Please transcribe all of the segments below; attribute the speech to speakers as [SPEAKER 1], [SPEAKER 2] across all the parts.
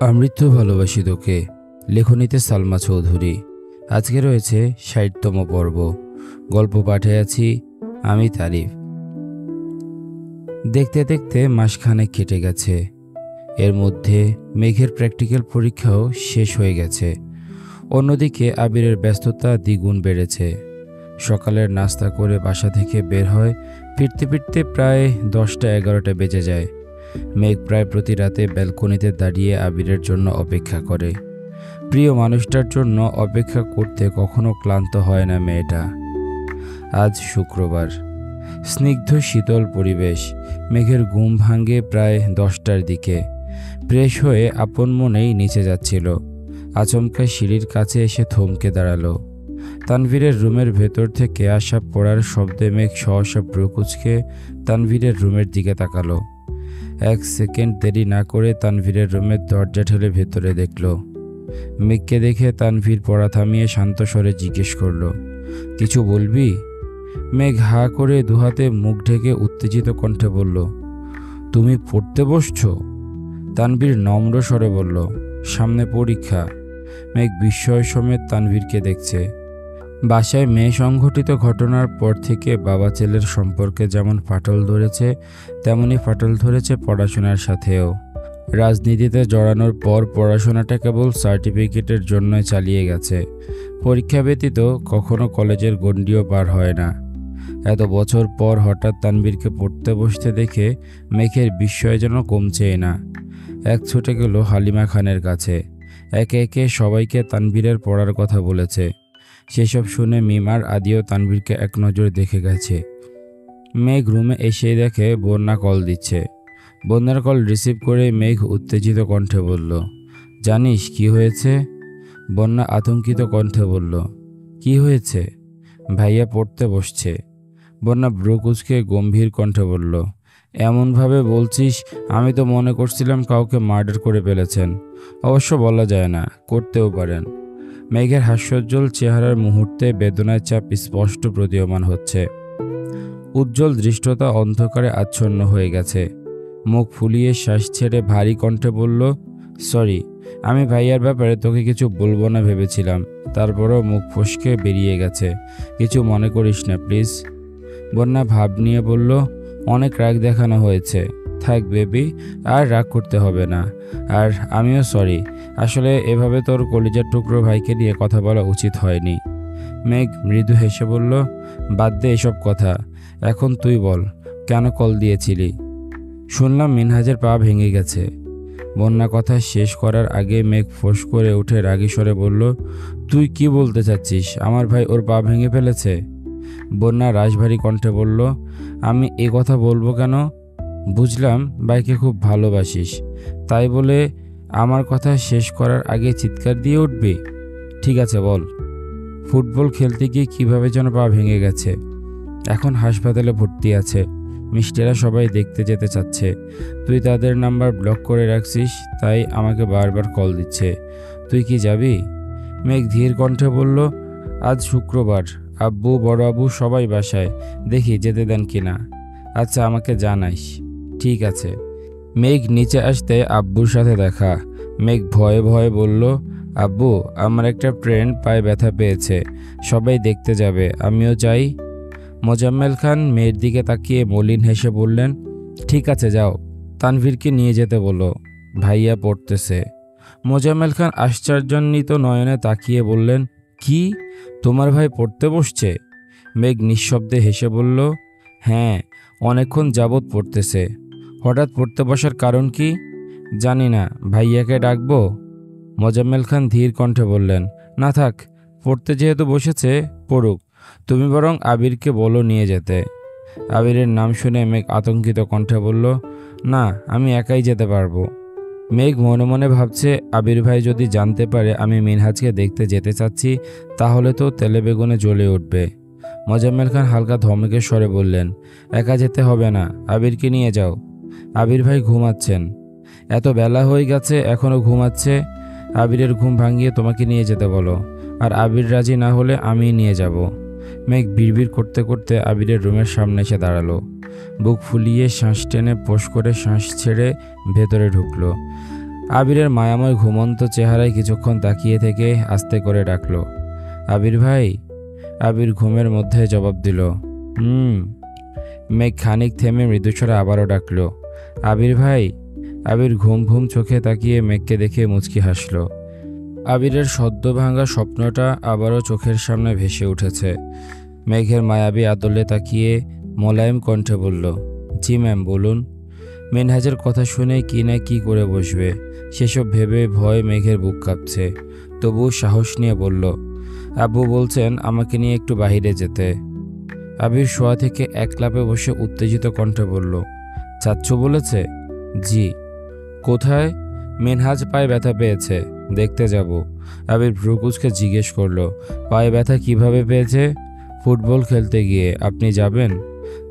[SPEAKER 1] আমৃত্যু ভালোবাসি তোকে। লেখনীতে সালমা চৌধুরী। আজকে রয়েছে ৬০তম পর্ব। গল্প পাঠে আছি আমি তারিফ। দেখতে দেখতে মাসখানেক কেটে গেছে। এর মধ্যে মেঘের প্র্যাকটিক্যাল পরীক্ষাও শেষ হয়ে গেছে। অন্যদিকে আবিরের ব্যস্ততা দ্বিগুণ বেড়েছে। সকালের নাস্তা করে বাসা থেকে বের হয়, ফিরতে ফিরতে প্রায় ১০টা-১১টা বেজে যায়। মেঘ প্রায় প্রতি রাতে ব্যালকনিতে দাঁড়িয়ে আবিরের জন্য অপেক্ষা করে। প্রিয় মানুষটার জন্য অপেক্ষা করতে কখনো ক্লান্ত হয় না মেয়েটা। আজ শুক্রবার, স্নিগ্ধ শীতল পরিবেশ। মেঘের ঘুম ভাঙে প্রায় 10টার দিকে। ফ্রেশ হয়ে আপন মনেই নিচে যাচ্ছিল। আচমকা সিঁড়ির কাছে এসে থমকে দাঁড়ালো। তানভীরের রুমের ভেতর থেকে আসা পড়ার শব্দে মেঘ সহসা ভ্রু কুঁচকে তানভীরের রুমের দিকে তাকালো। 1 সেকেন্ড দেরি না করে তানভীরের রুমের দরজা ঠেলে ভেতরে দেখল। মেঘকে দেখে তানভীর পড়া থামিয়ে শান্ত স্বরে জিজ্ঞেস করলো, কিছু বলবি? মেঘ হা করে দুহাতে মুখ ঢেকে উত্তেজিত কণ্ঠে বলল, তুমি পড়তে বসছো? তানভীর নম্র স্বরে বলল, সামনে পরীক্ষা। মেঘ বিস্ময় সমেত তানভীরকে দেখছে। বাসায় মেয়ে সংঘটিত ঘটনার পর থেকে বাবা ছেলের সম্পর্কে যেমন ফাটল ধরেছে, তেমনি ফাটল ধরেছে পড়াশোনার সাথেও। রাজনীতিতে জড়ানোর পর পড়াশোনাটা কেবল সার্টিফিকেটের জন্যই চালিয়ে গেছে। পরীক্ষা ব্যতীত কখনো কলেজের গণ্ডিও পার হয় না। এত বছর পর হঠাৎ তানভীরকে পড়তে বসতে দেখে মেঘের বিস্ময় যেন কমছেই না। এক ছুটে গেল হালিমা খানের কাছে। একে একে সবাইকে তানভীরের পড়ার কথা বলেছে। সেসব শুনে মিমার আদিও তানভীরকে এক নজর দেখে গেছে। মেঘ রুমে এসে দেখে বন্যা কল দিচ্ছে। বন্যার কল রিসিভ করে মেঘ উত্তেজিত কণ্ঠে বলল, জানিস কি হয়েছে? বন্যা আতঙ্কিত কণ্ঠে বলল, কি হয়েছে? ভাইয়া পড়তে বসছে। বন্যা ভ্রু কুঁচকে গম্ভীর কণ্ঠে বলল, এমনভাবে বলছিস আমি তো মনে করছিলাম কাউকে মার্ডার করে ফেলেছেন। অবশ্য বলা যায় না, করতেও পারেন। মেঘের হাস্যোজ্জ্বল চেহারার মুহূর্তে বেদনার চাপ স্পষ্ট প্রতীয়মান হচ্ছে। উজ্জ্বল দৃষ্টতা অন্ধকারে আচ্ছন্ন হয়ে গেছে। মুখ ফুলিয়ে শ্বাস ছেড়ে ভারী কণ্ঠে বলল, সরি, আমি ভাইয়ার ব্যাপারে তোকে কিছু বলবো না ভেবেছিলাম, তারপরও মুখ ফসকে বেরিয়ে গেছে। কিছু মনে করিস না প্লিজ। বন্যা ভাব নিয়ে বলল, অনেক রাগ দেখানো হয়েছে, থাক বেবি, আর রাগ করতে হবে না। আর আমিও সরি, আসলে এভাবে তোর কলিজার টুকরো ভাইকে নিয়ে কথা বলা উচিত হয়নি। মেঘ মৃদু হেসে বলল, বাদ দে এসব কথা, এখন তুই বল, কেন কল দিয়েছিলি? শুনলাম মিনহাজের পা ভেঙে গেছে। বন্যা কথা শেষ করার আগে মেঘ ফোঁস করে উঠে রাগী স্বরে বলল, তুই কি বলতে চাচ্ছিস? আমার ভাই ওর পা ভেঙে ফেলেছে? বন্যা রাশভারী কণ্ঠে বলল, আমি এ কথা বলবো কেন? বুঝলাম ভাইকে খুব ভালোবাসিস, তাই বলে আমার কথা শেষ করার আগে চিৎকার দিয়ে উঠবি? ঠিক আছে বল। ফুটবল খেলতে গিয়ে কিভাবে যেন পা ভেঙে গেছে, এখন হাসপাতালে ভর্তি আছে। মিষ্টিরা সবাই দেখতে যেতে চাচ্ছে, তুই তাদের নাম্বার ব্লক করে রাখছিস, তাই আমাকে বারবার কল দিচ্ছে। তুই কি যাবি? মেঘ ধীর কণ্ঠে বলল, আজ শুক্রবার, আব্বু বড় আব্বু সবাই বাসায়, দেখি যেতে দেন কিনা। আচ্ছা, আমাকে জানাইস। ঠিক আছে। মেঘ নিচে আসতে আব্বুর সাথে দেখা। মেঘ ভয়ে ভয়ে বলল, আব্বু, আমার একটা ফ্রেন্ড পায়ে ব্যথা পেয়েছে, সবাই দেখতে যাবে, আমিও চাই। মোজাম্মেল খান মেয়ের দিকে তাকিয়ে মলিন হেসে বললেন, ঠিক আছে যাও, তানভীরকে নিয়ে যেতে বলো, ভাইয়া পড়তেছে। মোজাম্মেল খান আশ্চর্যান্বিত নয়নে তাকিয়ে বললেন, কি, তোমার ভাই পড়তে বসছে? মেঘ নিঃশব্দে হেসে বলল, হ্যাঁ, অনেকক্ষণ যাবৎ পড়তেছে। হঠাৎ পড়তে বসার কারণ কি? জানি না, ভাইয়াকে ডাকবো? মোজাম্মেল খান ধীর কণ্ঠে বললেন, না থাক, পড়তে যেহেতু বসেছে পড়ুক, তুমি বরং আবিরকে বলো নিয়ে যেতে। আবিরের নাম শুনে মেঘ আতঙ্কিত কণ্ঠে বলল, না, আমি একাই যেতে পারবো। মেঘ মনে মনে ভাবছে, আবির ভাই যদি জানতে পারে আমি মিনহাজকে দেখতে যেতে চাচ্ছি, তাহলে তো তেলে বেগুনে জ্বলে উঠবে। মোজাম্মেল খান হালকা ধমকের স্বরে বললেন, একা যেতে হবে না, আবিরকে নিয়ে যাও। আবির ভাই ঘুমাচ্ছেন, এত বেলা হয়ে গেছে এখনও ঘুমাচ্ছে। আবিরের ঘুম ভাঙিয়ে তোমাকে নিয়ে যেতে বলো, আর আবির রাজি না হলে আমি নিয়ে যাব। মেঘ বিড়বিড় করতে করতে আবিরের রুমের সামনে এসে দাঁড়ালো। বুক ফুলিয়ে শ্বাস টেনে পোষ করে শ্বাস ছেড়ে ভেতরে ঢুকলো। আবিরের মায়াময় ঘুমন্ত চেহারায় কিছুক্ষণ তাকিয়ে থেকে আস্তে করে ডাকলো, আবির ভাই। আবির ঘুমের মধ্যে জবাব দিল, হুম। মেঘ খানিক থেমে মৃদুস্বরে আবারও ডাকলো, আবির ভাই। আবির ঘুম ঘুম চোখে তাকিয়ে মেঘকে দেখে মুচকি হাসল। আবিরের সদ্য ভাঙা স্বপ্নটা আবারও চোখের সামনে ভেসে উঠেছে। মেঘের মায়াবী আদলে তাকিয়ে মোলায়েম কণ্ঠে বলল, জি ম্যাম, বলুন। মিনহাজের কথা শুনে কি না কি করে বসবে সেসব ভেবে ভয় মেঘের বুক কাঁপছে। তবু সাহস নিয়ে বলল, আব্বু বলছেন আমাকে নিয়ে একটু বাইরে যেতে। আবির শোয়া থেকে এক লাফে বসে উত্তেজিত কণ্ঠে বলল, চাচ্চু বলেছে? জি। কোথায়? মিনহাজ পায়ে ব্যথা পেয়েছে, দেখতে যাব। আবির ভ্রুকুচকে জিজ্ঞেস করলো, পায়ে ব্যথা কিভাবে পেয়েছে? ফুটবল খেলতে গিয়ে। আপনি যাবেন?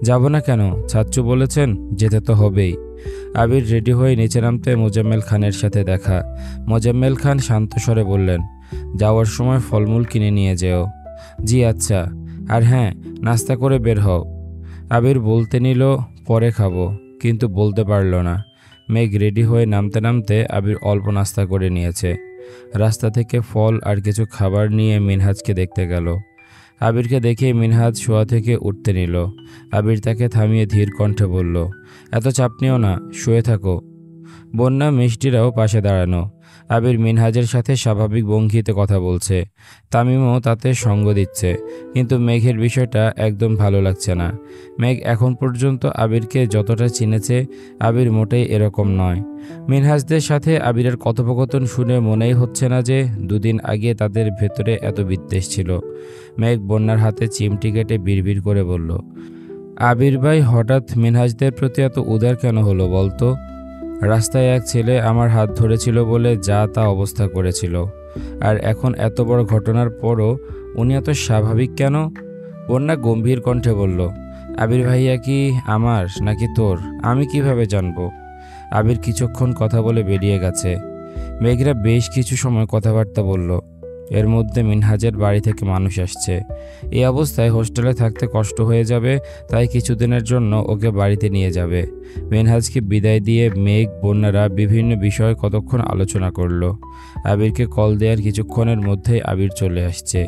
[SPEAKER 1] যাব না কেন, চাচ্চু বলেছেন, যেতে তো হবেই। আবির রেডি হয়ে নিচে নামতে মোজাম্মেল খানের সাথে দেখা। মোজাম্মেল খান শান্ত স্বরে বললেন, যাওয়ার সময় ফলমূল কিনে নিয়ে যেও। জি আচ্ছা, আর হ্যাঁ, নাস্তা করে বের হও। আবির বলতে নিল পরে খাবো, কিন্তু বলতে পারল না। মেঘ রেডি হয়ে নামতে নামতে আবির অল্প নাস্তা করে নিয়েছে। রাস্তা থেকে ফল আর কিছু খাবার নিয়ে মিনহাজকে দেখতে গেল। আবিরকে দেখে মিনহাজ শোয়া থেকে উঠতে নিল। আবির তাকে থামিয়ে ধীর কণ্ঠে বলল, এত চাপ নিও না, শুয়ে থাকো। বন্যা মিষ্টিরাও পাশে দাঁড়ানো। আবির মিনহাজের সাথে স্বাভাবিক ভঙ্গিতে কথা বলছে। তামিমও তাতে সঙ্গ দিচ্ছে, কিন্তু মেঘের বিষয়টা একদম ভালো লাগছে না। মেঘ এখন পর্যন্ত আবিরকে যতটা চিনেছে, আবির মোটেই এরকম নয়। মিনহাজদের সাথে আবিরের কথোপকথন শুনে মনেই হচ্ছে না যে দুদিন আগে তাদের ভেতরে এত বিদ্বেষ ছিল। মেঘ বন্যার হাতে চিমটি কেটে বিড়বিড় করে বলল, আবির ভাই হঠাৎ মিনহাজদের প্রতি এত উদার কেন হলো বলতো? রাস্তায় এক ছেলে আমার হাত ধরেছিল বলে যা তা অবস্থা করেছিল, আর এখন এত বড় ঘটনার পরও উনি এত স্বাভাবিক কেন? বন্যা গম্ভীর কণ্ঠে বলল, আবির ভাইয়া কি আমার নাকি তোর, আমি কিভাবে জানবো? আবির কিছুক্ষণ কথা বলে বেরিয়ে গেছে। মেঘরা বেশ কিছু সময় কথাবার্তা বলল। এর মধ্যে মিনহাজের বাড়ি থেকে মানুষ আসছে। এই অবস্থায় হোস্টেলে থাকতে কষ্ট হয়ে যাবে, তাই কিছুদিনের জন্য ওকে বাড়িতে নিয়ে যাবে। মিনহাজকে বিদায় দিয়ে মেঘ বন্যারা বিভিন্ন বিষয়ে কতক্ষণ আলোচনা করলো। আবিরকে কল দেওয়ার কিছুক্ষণের মধ্যেই আবির চলে আসছে।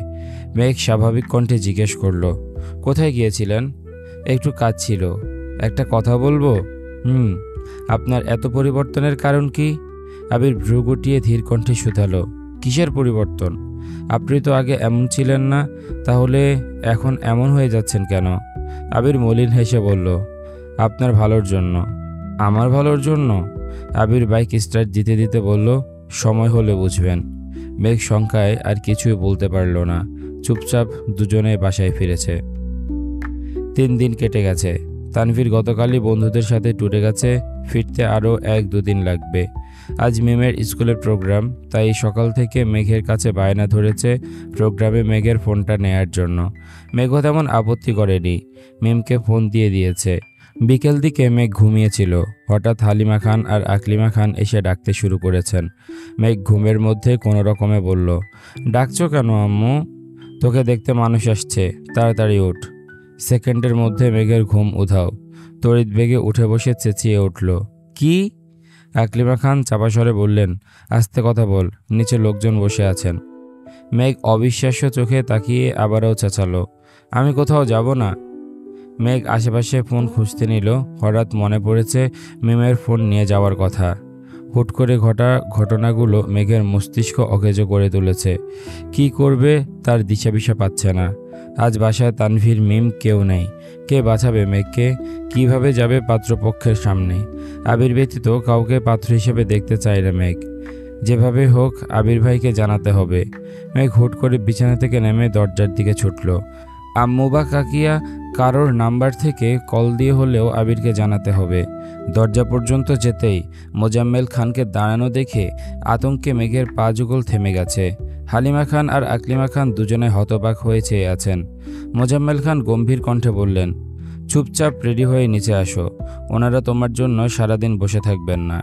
[SPEAKER 1] মেঘ স্বাভাবিক কণ্ঠে জিজ্ঞেস করলো, কোথায় গিয়েছিলেন? একটু কাজ ছিল। একটা কথা বলবো? আপনার এত পরিবর্তনের কারণ কি? আবির ভ্রু গুটিয়ে ধীর কণ্ঠে শুধালো, কিসের পরিবর্তন? আপনি তো আগে এমন ছিলেন না, তাহলে এখন এমন হয়ে যাচ্ছেন কেন? আবির মলিন হেসে বলল, আপনার ভালোর জন্য। আমার ভালোর জন্য? আবির বাইক স্টার্ট দিতে দিতে বলল, সময় হলে বুঝবেন। মেঘ শঙ্কায় আর কিছুই বলতে পারল না। চুপচাপ দুজনে বাসায় ফিরেছে। 3 দিন কেটে গেছে। তানভীর গতকালই বন্ধুদের সাথে ট্যুরে গেছে, ফিরতে আরও 1-2 দিন লাগবে। আজ মিমের স্কুলের প্রোগ্রাম, তাই সকাল থেকে মেঘের কাছে বায়না ধরেছে প্রোগ্রামে মেঘের ফোনটা নেয়ার জন্য। মেঘও তেমন আপত্তি করেনি, মিমকে ফোন দিয়ে দিয়েছে। বিকেল দিকে মেঘ ঘুমিয়েছিল। হঠাৎ হালিমা খান আর আকলিমা খান এসে ডাকতে শুরু করেছেন। মেঘ ঘুমের মধ্যে কোনো রকমে বলল, ডাকছো কেন আম্মু? তোকে দেখতে মানুষ আসছে, তাড়াতাড়ি ওঠ। সেকেন্ডের মধ্যে মেঘের ঘুম উধাও। তড়িৎ বেগে উঠে বসে চেঁচিয়ে উঠল, কি? আকলিমা খান চাপা স্বরে বললেন, আস্তে কথা বল, নিচে লোকজন বসে আছেন। মেঘ অবিশ্বাস্য চোখে তাকিয়ে আবারও চেঁচালো, আমি কোথাও যাব না। মেঘ আশেপাশে ফোন খুঁজতে নিল। হঠাৎ মনে পড়েছে মিমের ফোন নিয়ে যাওয়ার কথা। হুট করে ঘটা ঘটনাগুলো মেঘের মস্তিষ্ক অকেজো করে তুলেছে। কি করবে তার দিশাবিশা পাচ্ছে না। আজ বাসায় তানভীর, মিম কেউ নেই। কে বাঁচাবে মেঘকে? কিভাবে যাবে পাত্রপক্ষের সামনে? আবির ব্যতীত কাউকে পাত্র হিসেবে দেখতে চায় না মেঘ। যেভাবে হোক আবির ভাইকে জানাতে হবে। মেঘ হুট করে বিছানা থেকে নেমে দরজার দিকে ছুটল। আম্মু বা কাকিয়া কারোর নাম্বার থেকে কল দিয়ে হলেও আবিরকে জানাতে হবে। দরজা পর্যন্ত যেতেই মোজাম্মেল খানকে দাঁড়ানো দেখে আতঙ্কে মেঘের পা যুগল থেমে গেছে। হালিমা খান আর আকলিমা খান দুজনে হতবাক হয়ে চেয়ে আছেন। মোজাম্মেল খান গম্ভীর কণ্ঠে বললেন, চুপচাপ রেডি হয়ে নিচে আসো, ওনারা তোমার জন্য সারাদিন বসে থাকবেন না।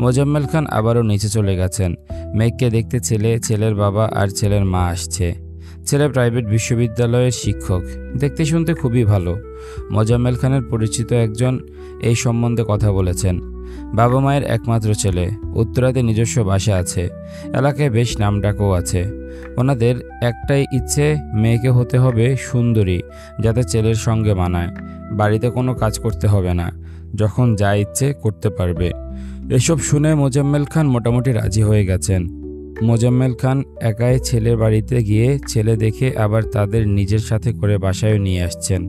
[SPEAKER 1] মোজাম্মেল খান আবারও নিচে চলে গেছেন। মেঘকে দেখতে ছেলের বাবা আর ছেলের মা আসছে। ছেলে প্রাইভেট বিশ্ববিদ্যালয়ের শিক্ষক, দেখতে শুনতে খুবই ভালো। মোজাম্মেল খানের পরিচিত একজন এই সম্বন্ধে কথা বলেছেন। বাবা মায়ের একমাত্র ছেলে, উত্তরাতে নিজস্ব বাসা আছে, এলাকায় বেশ নামডাকও আছে। ওনাদের একটাই ইচ্ছে, মেয়েকে হতে হবে সুন্দরী, যাতে ছেলের সঙ্গে মানায়। বাড়িতে কোনো কাজ করতে হবে না, যখন যা ইচ্ছে করতে পারবে। এসব শুনে মোজাম্মেল খান মোটামুটি রাজি হয়ে গেছেন। মোজাম্মেল খান একাই ছেলের বাড়িতে গিয়ে ছেলে দেখে আবার তাদের নিজের সাথে করে বাসায়ও নিয়ে আসছেন।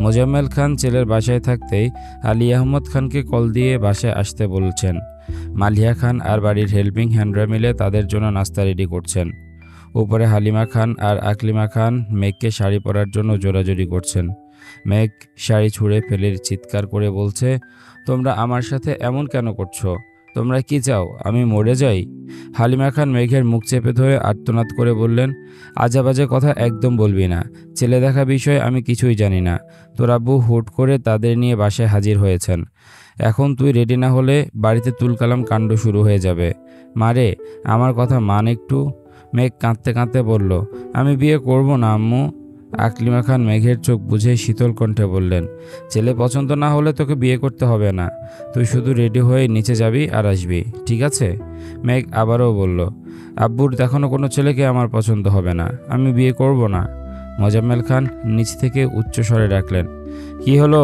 [SPEAKER 1] মোজাম্মেল খান ছেলের বাসায় থাকতেই আলী আহমদ খানকে কল দিয়ে বাসায় আসতে বলছেন। মালিহা খান আর বাড়ির হেল্পিং হ্যান্ডরা মিলে তাদের জন্য নাস্তা রেডি করছেন। উপরে হালিমা খান আর আকলিমা খান মেঘকে শাড়ি পরার জন্য জোরাজুরি করছেন। মেঘ শাড়ি ছুঁড়ে ফেলে চিৎকার করে বলছে, তোমরা আমার সাথে এমন কেন করছো? তোমরা কি চাও আমি মরে যাই? হালিমা খান মেঘের মুখ চেপে ধরে আর্তনাদ করে বললেন, আজেবাজে কথা একদম বলবি না। ছেলে দেখা বিষয়ে আমি কিছুই জানি না। তোর আব্বু হুট করে তাদের নিয়ে বাসায় হাজির হয়েছেন। এখন তুই রেডি না হলে বাড়িতে তুলকালাম কাণ্ড শুরু হয়ে যাবে। মারে, আমার কথা মান একটু। মেঘ কাঁদতে কাঁদতে বলল, আমি বিয়ে করব না আম্মু। আকলিমা খান মেঘের চোখ বুঝে শীতল কণ্ঠে বললেন, ছেলে পছন্দ না হলে তোকে বিয়ে করতে হবে না। তুই শুধু রেডি হয়ে নিচে যাবি আর আসবি, ঠিক আছে? মেঘ আবারও বলল, আব্বুর দেখানো কোনো ছেলেকে আমার পছন্দ হবে না, আমি বিয়ে করব না। মোজাম্মেল খান নিচ থেকে উচ্চস্বরে ডাকলেন, কি হলো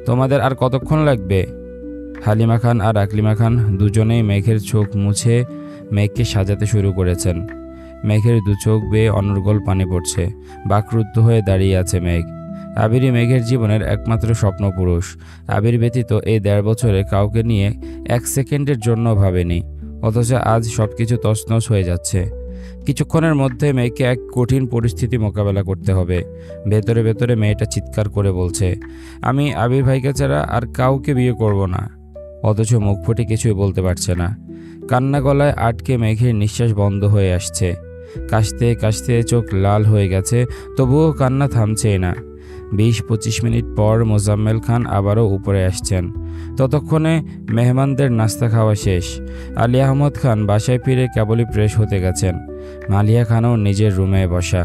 [SPEAKER 1] তোমাদের, আর কতক্ষণ লাগবে? হালিমা খান আর আকলিমা খান দুজনেই মেঘের চোখ মুছে মেঘকে সাজাতে শুরু করেছেন। মেঘের দু চোখ বেয়ে অনর্গল পানি পড়ছে। বাকরুদ্ধ হয়ে দাঁড়িয়ে আছে মেঘ। আবিরই মেঘের জীবনের একমাত্র স্বপ্নপুরুষ। আবির ব্যতীত এই 1.5 বছরে কাউকে নিয়ে 1 সেকেন্ডের জন্য ভাবেনি, অথচ আজ সবকিছু তছনছ হয়ে যাচ্ছে। কিছুক্ষণের মধ্যে মেয়েকে এক কঠিন পরিস্থিতি মোকাবেলা করতে হবে। ভেতরে ভেতরে মেয়েটা চিৎকার করে বলছে, আমি আবির ভাইকে ছাড়া আর কাউকে বিয়ে করব না। অথচ মুখ ফুটে কিছুই বলতে পারছে না। কান্না গলায় আটকে মেঘের নিঃশ্বাস বন্ধ হয়ে আসছে। কাশতে কাশতে চোখ লাল হয়ে গেছে, তবুও কান্না থামছেই না। 20-25 মিনিট পর মোজাম্মেল খান আবারও উপরে আসছেন। ততক্ষণে মেহমানদের নাস্তা খাওয়া শেষ। আলী আহমদ খান বাসায় ফিরে কেবলই ফ্রেশ হতে গেছেন। মালিয়া খানও নিজের রুমে বসা।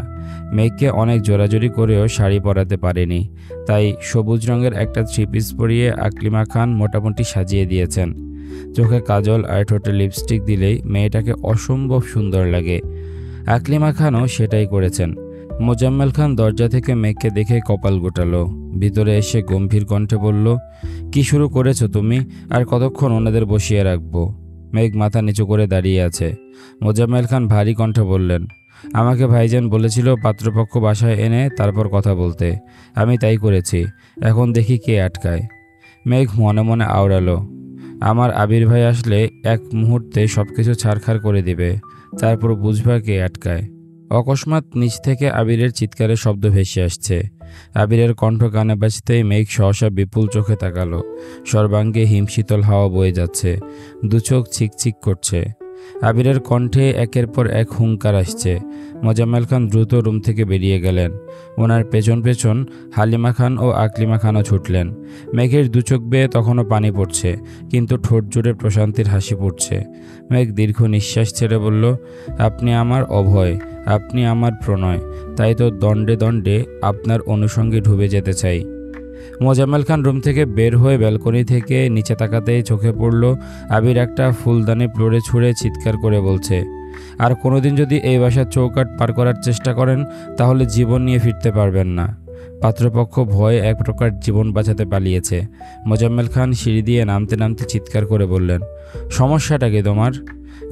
[SPEAKER 1] মেঘকে অনেক জোরাজুরি করেও শাড়ি পরাতে পারেনি, তাই সবুজ রঙের একটা 3 পিস পরিয়ে আকলিমা খান মোটামুটি সাজিয়ে দিয়েছেন। চোখে কাজল আর ঠোঁটে লিপস্টিক দিলেই মেয়েটাকে অসম্ভব সুন্দর লাগে। আকলিমা খানও সেটাই করেছেন। মোজাম্মেল খান দরজা থেকে মেঘকে দেখে কপাল গোটালো। ভিতরে এসে গম্ভীর কণ্ঠে বলল, কি শুরু করেছো তুমি? আর কতক্ষণ ওনাদের বসিয়ে রাখবো? মেঘ মাথা নিচু করে দাঁড়িয়ে আছে। মোজাম্মেল খান ভারী কণ্ঠে বললেন, আমাকে ভাইজান বলেছিল পাত্রপক্ষ বাসায় এনে তারপর কথা বলতে, আমি তাই করেছি। এখন দেখি কে আটকায়। মেঘ মনে মনে আওড়ালো, আমার আবির ভাই আসলে এক মুহূর্তে সবকিছু ছারখার করে দিবে, তারপর বুঝবা কে আটকায়। অকস্মাৎ নিচ থেকে আবিরের চিৎকারের শব্দ ভেসে আসছে। আবিরের কণ্ঠ কানে বাজতেই মেঘ সহসা বিপুল চোখে তাকালো। সর্বাঙ্গে হিমশীতল হাওয়া বয়ে যাচ্ছে, দু চোখ চিকচিক করছে। আবিরের কণ্ঠে একের পর এক হুঙ্কার আসছে। মোজাম্মেল খান দ্রুত রুম থেকে বেরিয়ে গেলেন। ওনার পেছন পেছন হালিমা খান ও আকলিমা খানও ছুটলেন। মেঘের দু চোখ বেয়ে তখনও পানি পড়ছে, কিন্তু ঠোঁট জুড়ে প্রশান্তির হাসি ফুটছে। মেঘ দীর্ঘ নিঃশ্বাস ছেড়ে বলল, আপনি আমার অভয়, আপনি আমার প্রণয়, তাই তো দণ্ডে দণ্ডে আপনার অনুষঙ্গে ডুবে যেতে চাই। মোজাম্মেল খান রুম থেকে বের হয়ে ব্যালকনি থেকে নিচে তাকাতেই চোখে পড়ল আবির একটা ফুলদানি ফ্লোরে ছুঁড়ে চিৎকার করে বলছে, আর কোনোদিন যদি এই বাসার চৌকাঠ পার করার চেষ্টা করেন তাহলে জীবন নিয়ে ফিরতে পারবেন না। পাত্রপক্ষ ভয়ে এক প্রকার জীবন বাঁচাতে পালিয়েছে। মোজাম্মেল খান সিঁড়ি দিয়ে নামতে নামতে চিৎকার করে বললেন, সমস্যাটা কি তোমার?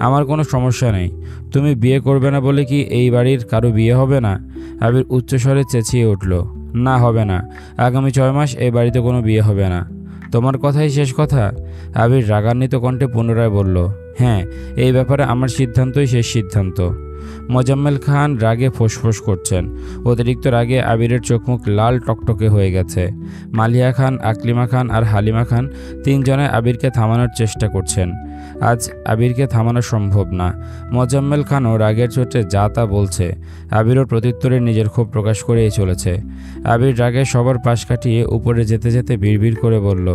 [SPEAKER 1] আমার কোনো সমস্যা নেই। তুমি বিয়ে করবে না বলে কি এই বাড়ির কারো বিয়ে হবে না? আবির উচ্চস্বরে চেঁচিয়ে উঠল, না হবে না, আগামী 6 মাস এই বাড়িতে কোনো বিয়ে হবে না। তোমার কথাই শেষ কথা? আবির রাগান্বিত কণ্ঠে পুনরায় বলল, হ্যাঁ, এই ব্যাপারে আমার সিদ্ধান্তই শেষ সিদ্ধান্ত। মোজাম্মেল খান রাগে ফোঁসফোঁস করছেন। অতিরিক্ত রাগে আবিরের চোখ মুখ লাল টকটকে হয়ে গেছে। মালিয়া খান, আকলিমা খান আর হালিমা খান 3 জনে আবিরকে থামানোর চেষ্টা করছেন। আজ আবিরকে থামানো সম্ভব না। মোজাম্মেল খানও রাগের চোটে যা তা বলছে। আবিরও প্রত্যুত্তরে নিজের ক্ষোভ প্রকাশ করেই চলেছে। আবির রাগে সবার পাশ কাটিয়ে উপরে যেতে যেতে বিড়বিড় করে বলল,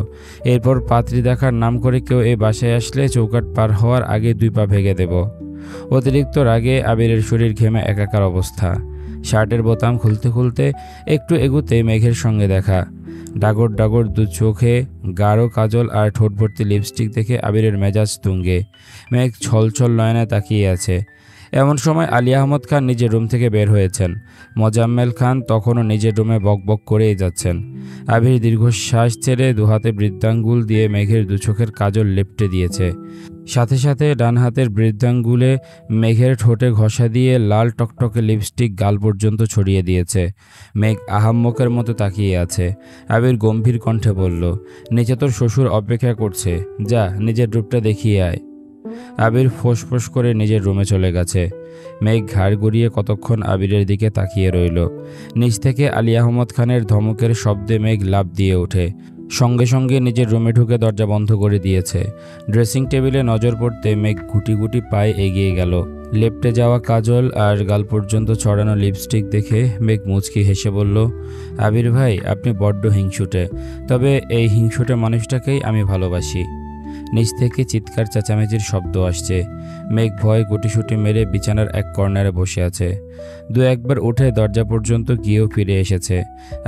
[SPEAKER 1] এরপর পাত্রী দেখার নাম করে কেউ এই বাসায় আসলে চৌকাঠ পার হওয়ার আগে 2 পা ভেঙে দেব। অতিরিক্ত রাগে আবিরের শরীর ঘেমে একাকার অবস্থা। শার্টের বোতাম খুলতে খুলতে একটু এগুতে মেঘের সঙ্গে দেখা। ডাগর ডাগর দু চোখে গাঢ় কাজল আর ঠোঁট ভর্তি লিপস্টিক দেখে আবিরের মেজাজ তুঙ্গে। মেঘ ছলছল নয়নে তাকিয়ে আছে। এমন সময় আলী আহমদ খান নিজের রুম থেকে বের হয়েছেন। মোজাম্মেল খান তখনও নিজের রুমে বকবক করেই যাচ্ছেন। আবির দীর্ঘশ্বাস ছেড়ে দুহাতে বৃদ্ধাঙ্গুল দিয়ে মেঘের দু চোখের কাজল লেপটে দিয়েছে। সাথে সাথে ডান হাতের বৃদ্ধাঙ্গুলে মেঘের ঠোঁটে ঘষা দিয়ে লাল টকটকে লিপস্টিক গাল পর্যন্ত ছড়িয়ে দিয়েছে। মেঘ আহাম্মকের মতো তাকিয়ে আছে। আবির গম্ভীর কণ্ঠে বলল, নিচে তোর শ্বশুর অপেক্ষা করছে, যা নিজের রূপটা দেখিয়ে আয়। আবির ফোঁস করে নিজের রুমে চলে গেছে। মেঘ ঘাড় গড়িয়ে কতক্ষণ আবিরের দিকে তাকিয়ে রইল। নিচ থেকে আলী আহমদ খানের ধমকের শব্দে মেঘ লাফ দিয়ে ওঠে। সঙ্গে সঙ্গে নিজের রুমে ঢুকে দরজা বন্ধ করে দিয়েছে। ড্রেসিং টেবিলে নজর পড়তে মেঘ গুটি গুটি পায়ে এগিয়ে গেল। লেপটে যাওয়া কাজল আর গাল পর্যন্ত ছড়ানো লিপস্টিক দেখে মেঘ মুচকি হেসে বলল, আবির ভাই, আপনি বড্ড হিংসুটে, তবে এই হিংসুটে মানুষটাকেই আমি ভালোবাসি। নিচ থেকে চিৎকার চেঁচামেচির শব্দ আসছে। মেঘ ভয়ে গুটিসুটি মেরে বিছানার এক কর্নারে বসে আছে। দু একবার উঠে দরজা পর্যন্ত গিয়েও ফিরে এসেছে।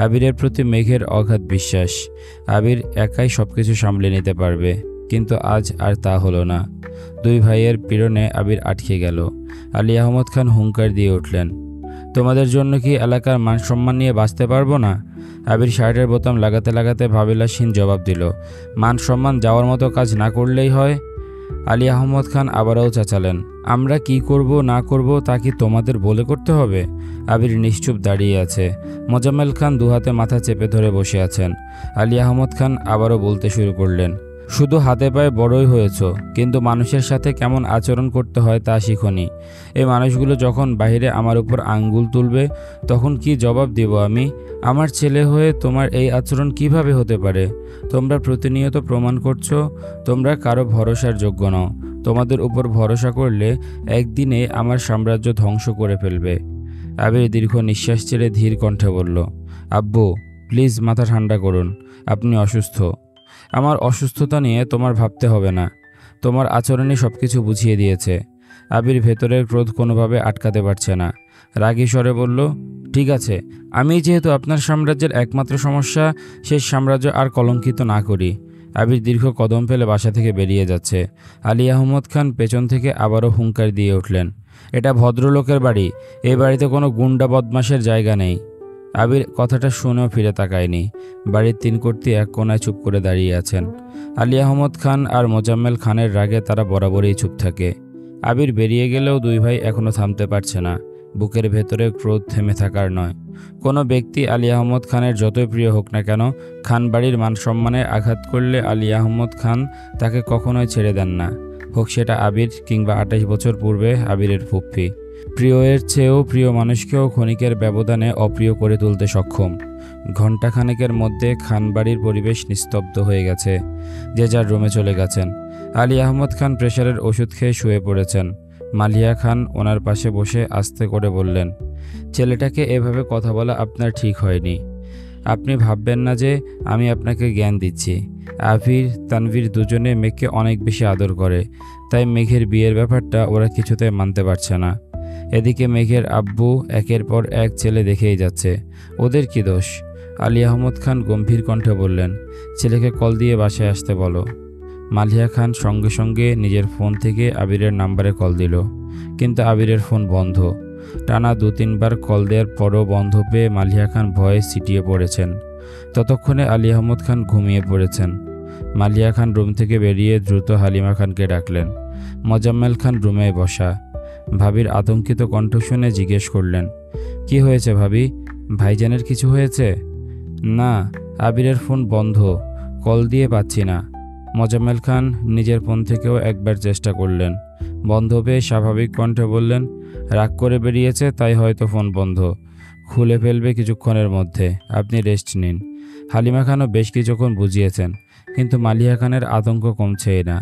[SPEAKER 1] আবিরের প্রতি মেঘের অগাধ বিশ্বাস, আবির একাই সবকিছু সামলে নিতে পারবে। কিন্তু আজ আর তা হলো না। দুই ভাইয়ের পীড়নে আবির আটকে গেল। আলী আহমদ খান হুঙ্কার দিয়ে উঠলেন, তোমাদের জন্য কি এলাকার মান সম্মান নিয়ে বাঁচতে পারবো না? আবির শার্টের বোতাম লাগাতে লাগাতে ভাবিলাসহীন জবাব দিল, মান সম্মান যাওয়ার মতো কাজ না করলেই হয়। আলী আহমদ খান আবারও চেঁচালেন, আমরা কি করব না করব তা কি তোমাদের বলে করতে হবে? আবির নিশ্চুপ দাঁড়িয়ে আছে। মোজাম্মেল খান দুহাতে মাথা চেপে ধরে বসে আছেন। আলী আহমদ খান আবারও বলতে শুরু করলেন, শুধু হাতে পায়ে বড়ই হয়েছ, কিন্তু মানুষের সাথে কেমন আচরণ করতে হয় তা শিখোনি। এই মানুষগুলো যখন বাইরে আমার উপর আঙ্গুল তুলবে, তখন কি জবাব দেব আমি? আমার ছেলে হয়ে তোমার এই আচরণ কিভাবে হতে পারে? তোমরা প্রতিনিয়ত প্রমাণ করছো তোমরা কারো ভরসার যোগ্য নও। তোমাদের উপর ভরসা করলে একদিনে আমার সাম্রাজ্য ধ্বংস করে ফেলবে। আবির দীর্ঘ নিঃশ্বাস ছেড়ে ধীর কণ্ঠে বলল, আব্বু প্লিজ মাথা ঠান্ডা করুন, আপনি অসুস্থ। আমার অসুস্থতা নিয়ে তোমার ভাবতে হবে না, তোমার আচরণই সব কিছু বুঝিয়ে দিয়েছে। আবির ভেতরের ক্রোধ কোনোভাবে আটকাতে পারছে না। রাগী স্বরে বলল, ঠিক আছে, আমি যেহেতু আপনার সাম্রাজ্যের একমাত্র সমস্যা, সেই সাম্রাজ্য আর কলঙ্কিত না করি। আবির দীর্ঘ কদম ফেলে বাসা থেকে বেরিয়ে যাচ্ছে। আলী আহমদ খান পেছন থেকে আবারও হুঙ্কার দিয়ে উঠলেন, এটা ভদ্রলোকের বাড়ি, এই বাড়িতে কোনো গুন্ডা বদমাশের জায়গা নেই। আবির কথাটা শুনেও ফিরে তাকায়নি। বাড়ির তিন কর্তী এক কোণায় চুপ করে দাঁড়িয়ে আছেন। আলী আহমদ খান আর মোজাম্মেল খানের রাগে তারা বরাবরই চুপ থাকে। আবির বেরিয়ে গেলেও দুই ভাই এখনও থামতে পারছে না। বুকের ভেতরে ক্রোধ থেমে থাকার নয়। কোনো ব্যক্তি আলী আহমদ খানের যতই প্রিয় হোক না কেন, খান বাড়ির মান সম্মানে আঘাত করলে আলী আহমদ খান তাকে কখনোই ছেড়ে দেন না, হোক সেটা আবির কিংবা 28 বছর পূর্বে আবিরের ফুপ্পি। প্রিয়ের চেয়েও প্রিয় মানুষকেও ক্ষণিকের ব্যবধানে অপ্রিয় করে তুলতে সক্ষম। ঘণ্টাখানেকের মধ্যে খানবাড়ির পরিবেশ নিস্তব্ধ হয়ে গেছে। যে যার রুমে চলে গেছেন। আলী আহমদ খান প্রেশারের ওষুধ খেয়ে শুয়ে পড়েছেন। মালিয়া খান ওনার পাশে বসে আস্তে করে বললেন, ছেলেটাকে এভাবে কথা বলা আপনার ঠিক হয়নি। আপনি ভাববেন না যে আমি আপনাকে জ্ঞান দিচ্ছি। আবির তানভীর দুজনে মেঘকে অনেক বেশি আদর করে, তাই মেঘের বিয়ের ব্যাপারটা ওরা কিছুতে মানতে পারছে না। এদিকে মেঘের আব্বু একের পর এক ছেলে দেখেই যাচ্ছে, ওদের কি দোষ? আলী আহমদ খান গম্ভীর কণ্ঠে বললেন, ছেলেকে কল দিয়ে বাসায় আসতে বলো। মালিয়া খান সঙ্গে সঙ্গে নিজের ফোন থেকে আবিরের নাম্বারে কল দিল, কিন্তু আবিরের ফোন বন্ধ। টানা 2-3 বার কল দেওয়ার পরও বন্ধ পেয়ে মালিয়া খান ভয়ে সিটিয়ে পড়েছেন। ততক্ষণে আলী আহমদ খান ঘুমিয়ে পড়েছেন। মালিয়া খান রুম থেকে বেরিয়ে দ্রুত হালিমা খানকে ডাকলেন। মোজাম্মেল খান রুমে বসা। ভাবির আতঙ্কিত কণ্ঠ শুনে জিজ্ঞেস করলেন, কি হয়েছে ভাবি? ভাইজানের কিছু হয়েছে? না, আবিরের ফোন বন্ধ, কল দিয়ে পাচ্ছি না। মোজাম্মেল খান নিজের ফোন থেকেও একবার চেষ্টা করলেন। বন্ধ পেয়ে স্বাভাবিক কণ্ঠে বললেন, রাগ করে বেরিয়েছে, তাই হয়তো ফোন বন্ধ, খুলে ফেলবে কিছুক্ষণের মধ্যে, আপনি রেস্ট নিন। হালিমা খানও বেশ কিছুক্ষণ বুঝিয়েছেন, কিন্তু মালিয়া খানের আতঙ্ক কমছেই না।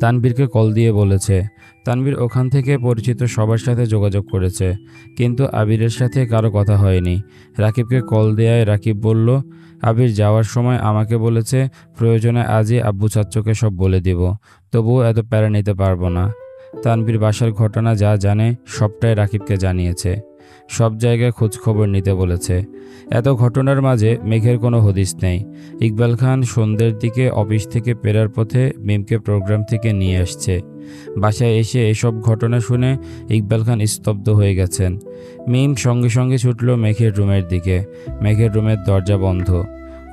[SPEAKER 1] তানভীরকে কল দিয়ে বলেছে। তানভীর ওখান থেকে পরিচিত সবার সাথে যোগাযোগ করেছে, কিন্তু আবিরের সাথে কারো কথা হয়নি। রাকিবকে কল দেয়ায় রাকিব বলল, আবির যাওয়ার সময় আমাকে বলেছে প্রয়োজনে আজই আব্বু চাচ্চুকে সব বলে দিব, তবুও এত প্যারা নিতে পারবো না। তানভীর বাসার ঘটনা যা জানে সবটাই রাকিবকে জানিয়েছে। সব জায়গায় খোঁজখবর নিতে বলেছে। এত ঘটনার মাঝে মেঘের কোনো হদিস নেই। ইকবাল খান সন্ধ্যের দিকে অফিস থেকে ফেরার পথে মিমকে প্রোগ্রাম থেকে নিয়ে আসছে। বাসায় এসে এসব ঘটনা শুনে ইকবাল খান স্তব্ধ হয়ে গেছেন। মিম সঙ্গে সঙ্গে ছুটল মেঘের রুমের দিকে। মেঘের রুমের দরজা বন্ধ।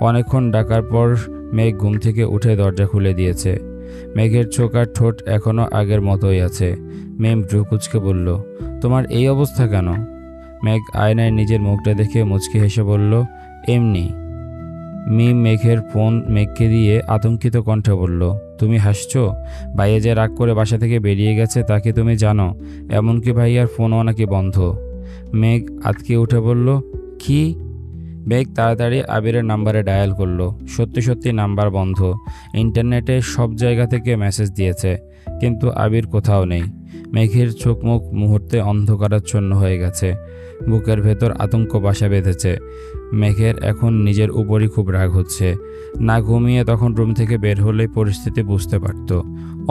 [SPEAKER 1] অনেকক্ষণ ডাকার পর মেঘ ঘুম থেকে উঠে দরজা খুলে দিয়েছে। মেঘের চোখ আর ঠোঁট এখনও আগের মতোই আছে। মিম ভ্রু কুঁচকে বলল, তোমার এই অবস্থা কেন? মেঘ আয়নায় নিজের মুখটা দেখে মুচকি হেসে বলল, এমনি। মিম মেঘের ফোন মেঘকে দিয়ে আতঙ্কিত কণ্ঠে বলল, তুমি হাসছো? ভাইয়া যে রাগ করে বাসা থেকে বেরিয়ে গেছে তা কি তুমি জানো? এমনকি ভাইয়ার ফোনও নাকি বন্ধ। মেঘ আতকে উঠে বলল, কি? মেঘ তাড়াতাড়ি আবিরের নাম্বারে ডায়াল করলো। সত্যি সত্যি নাম্বার বন্ধ। ইন্টারনেটে সব জায়গা থেকে মেসেজ দিয়েছে, কিন্তু আবির কোথাও নেই। মেঘের চোখ মুখ মুহূর্তে অন্ধকারাচ্ছন্ন হয়ে গেছে। বুকের ভেতর আতঙ্ক বাসা বেঁধেছে। মেঘের এখন নিজের উপরই খুব রাগ হচ্ছে। না ঘুমিয়ে তখন রুম থেকে বের হলেই পরিস্থিতি বুঝতে পারত।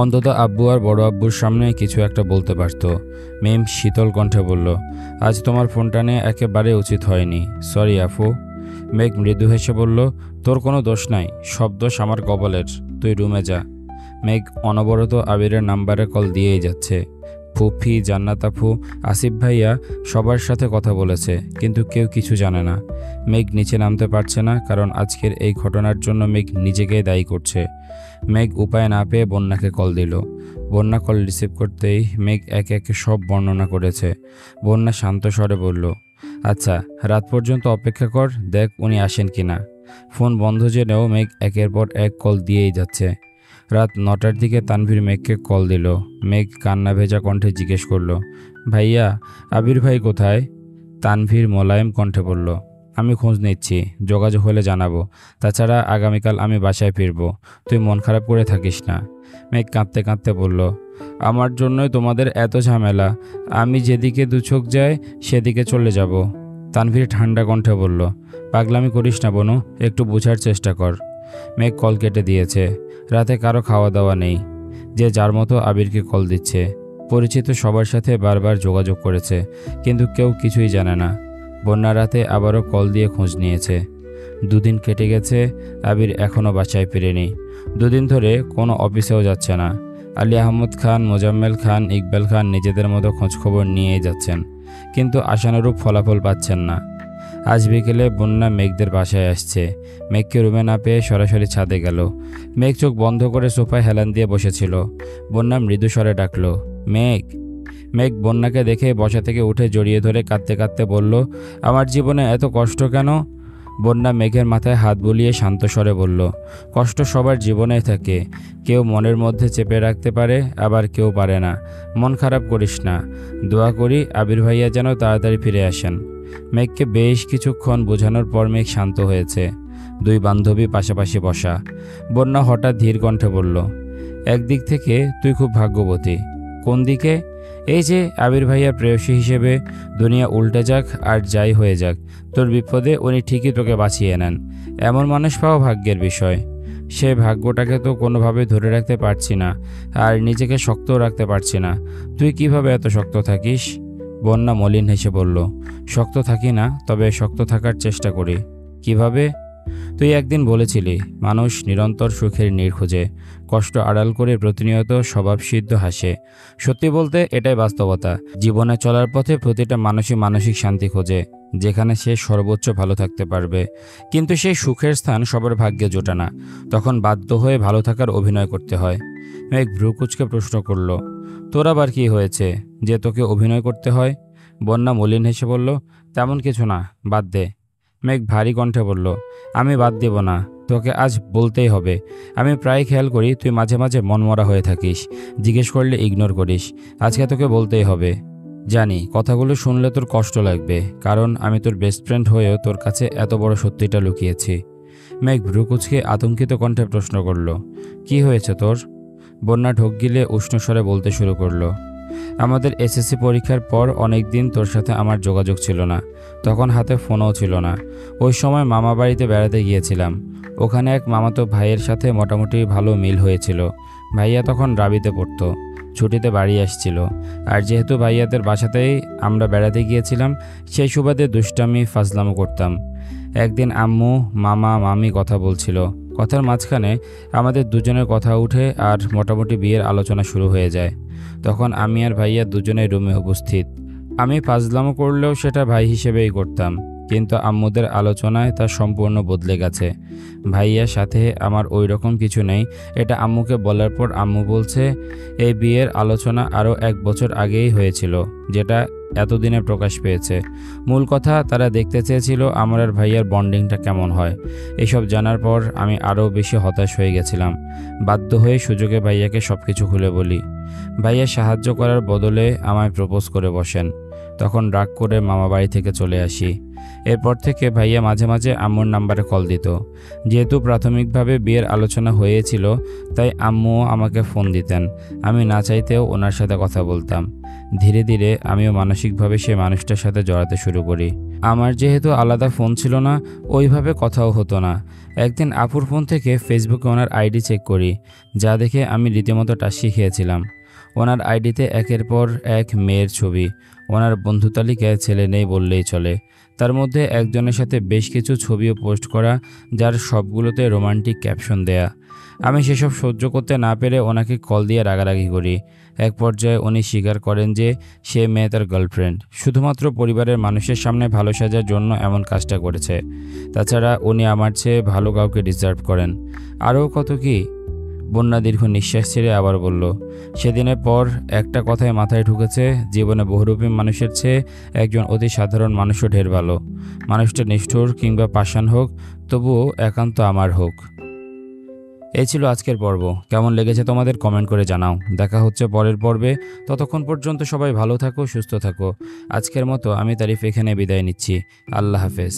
[SPEAKER 1] অন্তত আব্বু আর বড় আব্বুর সামনে কিছু একটা বলতে পারত। মিম শীতল কণ্ঠে বলল, আজ তোমার ফোনটা নিয়ে একেবারে উচিত হয়নি, সরি আফু। মেঘ মৃদু হেসে বলল, তোর কোনো দোষ নাই, সব দোষ আমার কপালের, তুই রুমে যা। মেঘ অনবরত আবিরের নাম্বারে কল দিয়েই যাচ্ছে। ফুফি, জান্নাত আপু, আসিফ ভাইয়া সবার সাথে কথা বলেছে, কিন্তু কেউ কিছু জানে না। মেঘ নিচে নামতে পারছে না, কারণ আজকের এই ঘটনার জন্য মেঘ নিজেকেই দায়ী করছে। মেঘ উপায় না পেয়ে বন্যাকে কল দিল। বন্যা কল রিসিভ করতেই মেঘ একে একে সব বর্ণনা করেছে। বন্যা শান্ত স্বরে বলল, আচ্ছা রাত পর্যন্ত অপেক্ষা কর, দেখ উনি আসেন কিনা। ফোন বন্ধ জেনেও মেঘ একের পর এক কল দিয়েই যাচ্ছে। রাত 9টার দিকে তানভীর মেঘকে কল দিল। মেঘ কান্না ভেজা কণ্ঠে জিজ্ঞেস করলো, ভাইয়া আবির ভাই কোথায়? তানভীর মোলায়েম কণ্ঠে বলল, আমি খোঁজ নিচ্ছি, যোগাযোগ হলে জানাবো। তাছাড়া আগামীকাল আমি বাসায় ফিরবো, তুই মন খারাপ করে থাকিস না। মেঘ কাঁদতে কাঁদতে বলল, আমার জন্যই তোমাদের এত ঝামেলা, আমি যেদিকে দু চোখ যায় সেদিকে চলে যাব। তানভীর ঠান্ডা কণ্ঠে বলল, পাগলামি করিস না বনু, একটু বোঝার চেষ্টা কর। মেঘ কল কেটে দিয়েছে। রাতে কারো খাওয়া দাওয়া নেই। যে যার মতো আবিরকে কল দিচ্ছে। পরিচিত সবার সাথে বারবার যোগাযোগ করেছে, কিন্তু কেউ কিছুই জানে না। বন্যা রাতে আবারও কল দিয়ে খোঁজ নিয়েছে। 2 দিন কেটে গেছে, আবির এখনও বাসায় ফিরেনি। 2 দিন ধরে কোনো অফিসেও যাচ্ছে না। আলী আহমদ খান, মোজাম্মেল খান, ইকবাল খান নিজেদের মতো খোঁজখবর নিয়েই যাচ্ছেন, কিন্তু আশানুরূপ ফলাফল পাচ্ছেন না। আজ বিকেলে বন্যা মেঘদের বাসায় আসছে। মেঘকে রুমে না পেয়ে সরাসরি ছাদে গেল। মেঘ চোখ বন্ধ করে সোফায় হেলান দিয়ে বসেছিল। বন্যা মৃদু স্বরে ডাকলো, মেঘ। মেঘ বন্যাকে দেখে বসা থেকে উঠে জড়িয়ে ধরে কাঁদতে কাঁদতে বলল, আমার জীবনে এত কষ্ট কেন? বন্যা মেঘের মাথায় হাত বুলিয়ে শান্ত স্বরে বলল, কষ্ট সবার জীবনেই থাকে, কেউ মনের মধ্যে চেপে রাখতে পারে, আবার কেউ পারে না। মন খারাপ করিস না, দোয়া করি আবির ভাইয়া যেন তাড়াতাড়ি ফিরে আসেন। মেঘকে বেশ কিছুক্ষণ বোঝানোর পর মেঘ শান্ত হয়েছে। 2 বান্ধবী পাশাপাশি বসা। বন্যা হঠাৎ ধীর কণ্ঠে বলল, একদিক থেকে তুই খুব ভাগ্যবতী। কোন দিকে? এই যে আবির ভাইয়ার প্রেয়সী হিসেবে দুনিয়া উল্টে যাক আর যাই হয়ে যাক, তোর বিপদে উনি ঠিকই তোকে বাঁচিয়ে নেন। এমন মানুষ পাওয়া ভাগ্যের বিষয়। সে ভাগ্যটাকে তো কোনোভাবে ধরে রাখতে পারছি না, আর নিজেকে শক্তও রাখতে পারছি না। তুই কিভাবে এত শক্ত থাকিস? বন্যা মলিন হেসে বলল, শক্ত থাকি না, তবে শক্ত থাকার চেষ্টা করি। কিভাবে? তুই একদিন বলেছিলি মানুষ নিরন্তর সুখের নীড় খোঁজে, কষ্ট আড়াল করে প্রতিনিয়ত স্বভাবসিদ্ধ হাসে। সত্যি বলতে এটাই বাস্তবতা। জীবনে চলার পথে প্রতিটা মানুষই মানসিক শান্তি খোঁজে, যেখানে সে সর্বোচ্চ ভালো থাকতে পারবে। কিন্তু সেই সুখের স্থান সবার ভাগ্যে জোটে না। তখন বাধ্য হয়ে ভালো থাকার অভিনয় করতে হয়। মেঘ ভ্রু কুঁচকে প্রশ্ন করল, তোর আবার কি হয়েছে যে তোকে অভিনয় করতে হয়? বন্যা মলিন হেসে বলল, তেমন কিছু না, বাদ দে। মেঘ ভারী কণ্ঠে বলল, আমি বাদ দেব না, তোকে আজ বলতেই হবে। আমি প্রায় খেয়াল করি তুই মাঝে মাঝে মনমরা হয়ে থাকিস, জিজ্ঞেস করলে ইগনোর করিস। আজকে তোকে বলতেই হবে। জানি কথাগুলো শুনলে তোর কষ্ট লাগবে, কারণ আমি তোর বেস্ট ফ্রেন্ড হয়েও তোর কাছে এত বড় সত্যিটা লুকিয়েছি। মেঘ ভ্রু কুঁচকে আতঙ্কিত কণ্ঠে প্রশ্ন করল, কি হয়েছে তোর? বন্যা ঢোক গিলে উষ্ণ স্বরে বলতে শুরু করলো, আমাদের এসএসসি পরীক্ষার পর অনেক দিন তোর সাথে আমার যোগাযোগ ছিল না। তখন হাতে ফোনও ছিল না। ওই সময় মামা বাড়িতে বেড়াতে গিয়েছিলাম। ওখানে এক মামাতো ভাইয়ের সাথে মোটামুটি ভালো মিল হয়েছিল। ভাইয়া তখন রাবিতে পড়তো। ছুটিতে বাড়ি আসছিল। আর যেহেতু ভাইয়াদের বাসাতেই আমরা বেড়াতে গিয়েছিলাম, সেই সুবাদে দুষ্টামি ফাজলামো করতাম। একদিন আম্মু মামা মামি কথা বলছিল, কথার মাঝখানে আমাদের দুজনের কথা উঠে আর মোটামুটি বিয়ের আলোচনা শুরু হয়ে যায়। তখন আমি আর ভাইয়া দুজনেই রুমে উপস্থিত। আমি ফাজলামো করলেও সেটা ভাই হিসেবেই করতাম, কিন্তু আম্মুদের আলোচনায় তা সম্পূর্ণ বদলে গেছে। ভাইয়ার সাথে আমার ওই রকম কিছু নেই, এটা আম্মুকে বলার পর আম্মু বলছে এই বিয়ের আলোচনা আরও 1 বছর আগেই হয়েছিল, যেটা এতদিনে প্রকাশ পেয়েছে। মূল কথা, তারা দেখতে চেয়েছিল আমার আর ভাইয়ার বন্ডিংটা কেমন হয়। এসব জানার পর আমি আরও বেশি হতাশ হয়ে গেছিলাম। বাধ্য হয়ে সুযোগে ভাইয়াকে সব কিছু খুলে বলি। ভাইয়া সাহায্য করার বদলে আমায় প্রপোজ করে বসেন। তখন রাগ করে মামা বাড়ি থেকে চলে আসি। এরপর থেকে ভাইয়া মাঝে মাঝে আম্মুর নাম্বারে কল দিত। যেহেতু প্রাথমিকভাবে বিয়ের আলোচনা হয়েছিল, তাই আম্মুও আমাকে ফোন দিতেন। আমি না চাইতেও ওনার সাথে কথা বলতাম। ধীরে ধীরে আমিও মানসিকভাবে সেই মানুষটার সাথে জড়াতে শুরু করি। আমার যেহেতু আলাদা ফোন ছিল না, ওইভাবে কথাও হতো না। একদিন আপুর ফোন থেকে ফেসবুকে ওনার আইডি চেক করি, যা দেখে আমি রীতিমতো টাসি খেয়েছিলাম। ওনার আইডিতে একের পর এক মেয়ের ছবি। ওনার বন্ধু তালিকায় ছেলে নেই বললেই চলে। তার মধ্যে একজনের সাথে বেশ কিছু ছবিও পোস্ট করা, যার সবগুলোতে রোমান্টিক ক্যাপশন দেয়া। আমি সেসব সহ্য করতে না পেরে ওনাকে কল দিয়ে রাগারাগি করি। এক পর্যায়ে উনি স্বীকার করেন যে সে মেয়ে তার গার্লফ্রেন্ড, শুধুমাত্র পরিবারের মানুষের সামনে ভালো সাজার জন্য এমন কাজটা করেছে। তাছাড়া উনি আমার চেয়ে ভালো কাউকে ডিজার্ভ করেন। আরও কত কি। বন্যা দীর্ঘ নিঃশ্বাস ছেড়ে আবার বলল, সেদিনের পর একটা কথাই মাথায় ঢুকেছে, জীবনে বহুরূপী মানুষের চেয়ে একজন অতি সাধারণ মানুষও ঢের ভালো। মানুষটা নিষ্ঠুর কিংবা পাষাণ হোক, তবুও একান্ত আমার হোক। এই ছিল আজকের পর্ব। কেমন লেগেছে তোমাদের কমেন্ট করে জানাও। দেখা হচ্ছে পরের পর্বে। ততক্ষণ পর্যন্ত সবাই ভালো থাকো, সুস্থ থাকো। আজকের মতো আমি তারিফ এখানে বিদায় নিচ্ছি। আল্লাহ হাফেজ।